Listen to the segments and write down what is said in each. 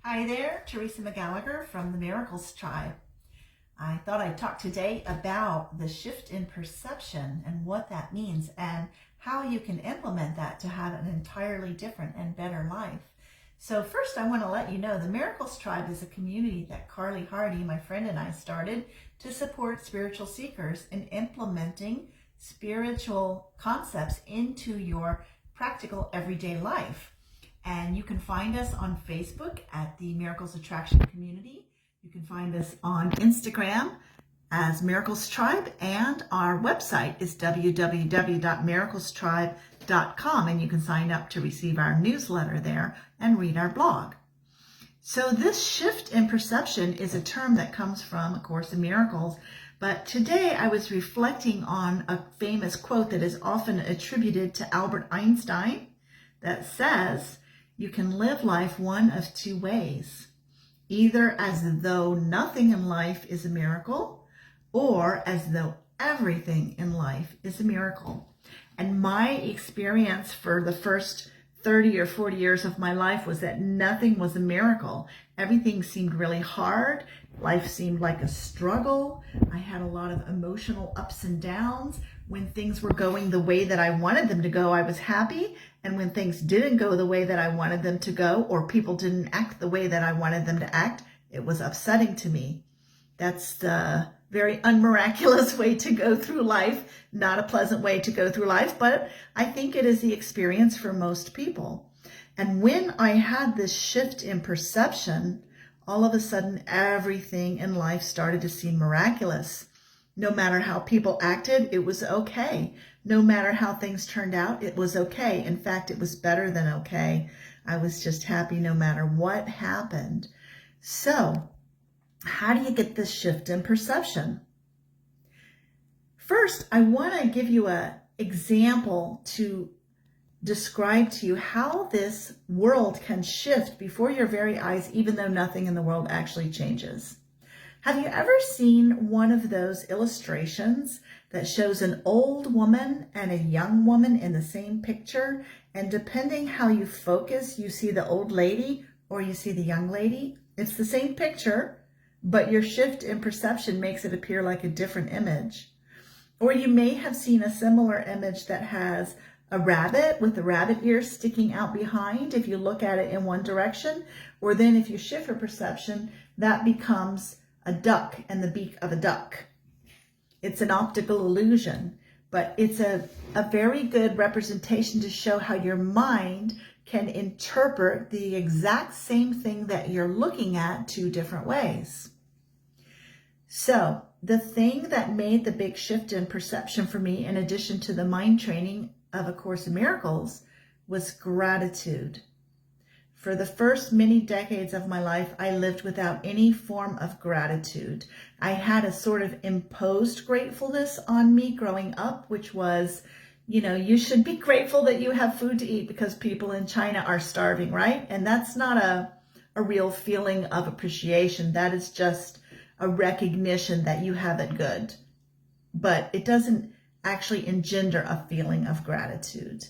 Hi there, Teresa McGallicher from the Miracles Tribe. I thought I'd talk today about the shift in perception and what that means and how you can implement that to have an entirely different and better life. So first I want to let you know the Miracles Tribe is a community that Carly Hardy, my friend, and I started to support spiritual seekers in implementing spiritual concepts into your practical everyday life. And you can find us on Facebook at the Miracles Attraction Community. You can find us on Instagram as Miracles Tribe, and our website is www.miraclestribe.com, and you can sign up to receive our newsletter there and read our blog. So this shift in perception is a term that comes from A Course in Miracles, but today I was reflecting on a famous quote that is often attributed to Albert Einstein that says, "You can live life one of two ways, either as though nothing in life is a miracle or as though everything in life is a miracle." And my experience for the first 30 or 40 years of my life was that nothing was a miracle. Everything seemed really hard. Life seemed like a struggle. I had a lot of emotional ups and downs. When things were going the way that I wanted them to go, I was happy. And when things didn't go the way that I wanted them to go, or people didn't act the way that I wanted them to act, it was upsetting to me. That's the very unmiraculous way to go through life, not a pleasant way to go through life, but I think it is the experience for most people. And when I had this shift in perception, all of a sudden everything in life started to seem miraculous. No matter how people acted, it was okay. No matter how things turned out, it was okay. In fact, it was better than okay. I was just happy no matter what happened. So, how do you get this shift in perception? First, I want to give you an example to describe to you how this world can shift before your very eyes, even though nothing in the world actually changes. Have you ever seen one of those illustrations that shows an old woman and a young woman in the same picture? And depending how you focus, you see the old lady or you see the young lady. It's the same picture, but your shift in perception makes it appear like a different image. Or you may have seen a similar image that has a rabbit with the rabbit ears sticking out behind if you look at it in one direction. Or then if you shift your perception, that becomes a duck and the beak of a duck. It's an optical illusion, but it's a very good representation to show how your mind can interpret the exact same thing that you're looking at two different ways. So the thing that made the big shift in perception for me, in addition to the mind training of A Course in Miracles, was gratitude. For the first many decades of my life, I lived without any form of gratitude. I had a sort of imposed gratefulness on me growing up, which was, you should be grateful that you have food to eat because people in China are starving, right? And that's not a real feeling of appreciation. That is just a recognition that you have it good. But it doesn't actually engender a feeling of gratitude.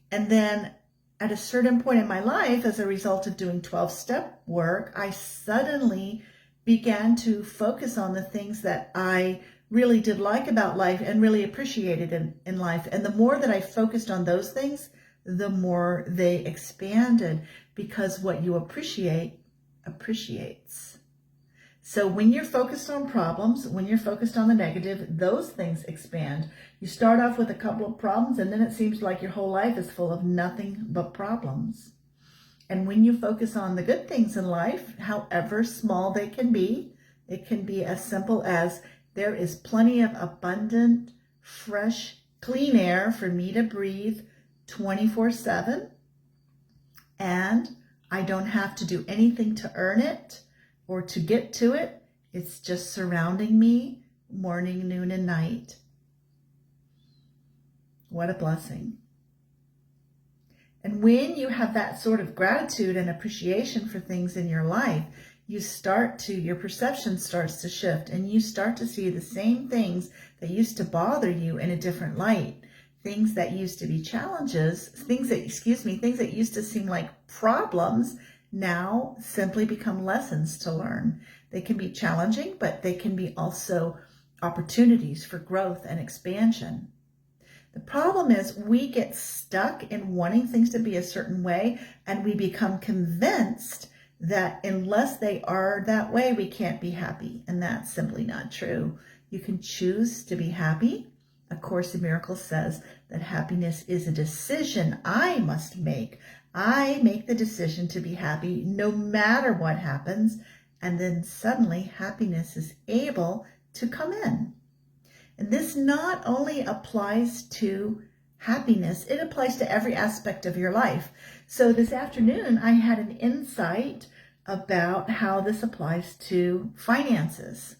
And then at a certain point in my life, as a result of doing 12-step work, I suddenly began to focus on the things that I really did like about life and really appreciated in life. And the more that I focused on those things, the more they expanded, because what you appreciate appreciates. So when you're focused on problems, when you're focused on the negative, those things expand. You start off with a couple of problems, and then it seems like your whole life is full of nothing but problems. And when you focus on the good things in life, however small they can be, it can be as simple as there is plenty of abundant, fresh, clean air for me to breathe 24/7, and I don't have to do anything to earn it or to get to it. It's just surrounding me morning, noon, and night. What a blessing. And when you have that sort of gratitude and appreciation for things in your life, your perception starts to shift, and you start to see the same things that used to bother you in a different light. Things that used to be challenges, things that used to seem like problems now simply become lessons to learn. They can be challenging, but they can be also opportunities for growth and expansion. The problem is we get stuck in wanting things to be a certain way, and we become convinced that unless they are that way, we can't be happy. And that's simply not true. You can choose to be happy. A Course in Miracles says that happiness is a decision I must make. I make the decision to be happy no matter what happens. And then suddenly happiness is able to come in. And this not only applies to happiness, it applies to every aspect of your life. So this afternoon, I had an insight about how this applies to finances.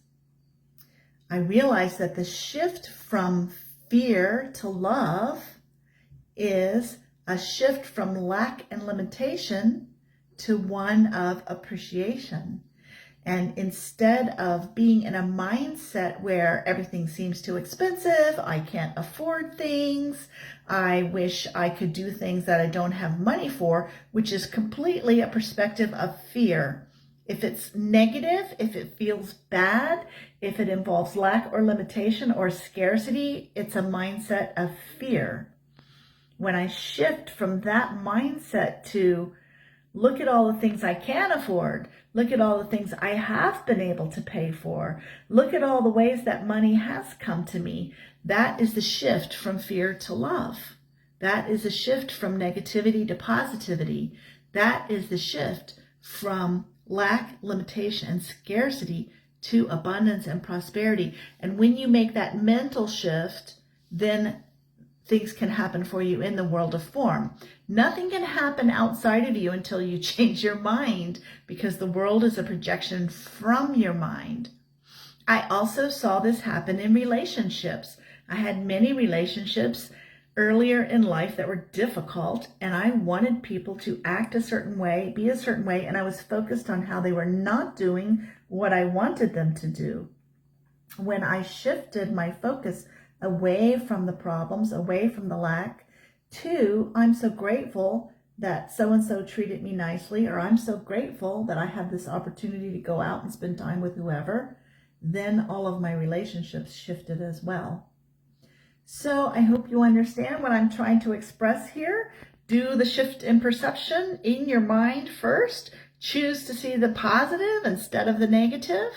I realized that the shift from fear to love is a shift from lack and limitation to one of appreciation. And instead of being in a mindset where everything seems too expensive, I can't afford things, I wish I could do things that I don't have money for, which is completely a perspective of fear. If it's negative, if it feels bad, if it involves lack or limitation or scarcity, it's a mindset of fear. When I shift from that mindset to look at all the things I can afford, look at all the things I have been able to pay for, look at all the ways that money has come to me, that is the shift from fear to love. That is a shift from negativity to positivity. That is the shift from lack, limitation, and scarcity to abundance and prosperity. And when you make that mental shift, then things can happen for you in the world of form. Nothing can happen outside of you until you change your mind, because the world is a projection from your mind. I also saw this happen in relationships. I had many relationships earlier in life that were difficult, and I wanted people to act a certain way, be a certain way, and I was focused on how they were not doing what I wanted them to do. When I shifted my focus away from the problems, away from the lack, to I'm so grateful that so-and-so treated me nicely, or I'm so grateful that I have this opportunity to go out and spend time with whoever, then all of my relationships shifted as well. So I hope you understand what I'm trying to express here. Do the shift in perception in your mind first. Choose to see the positive instead of the negative.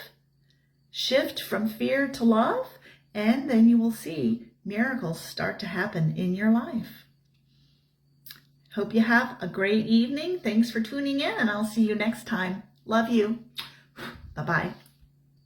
Shift from fear to love, and then you will see miracles start to happen in your life. Hope you have a great evening. Thanks for tuning in, and I'll see you next time. Love you. Bye-bye.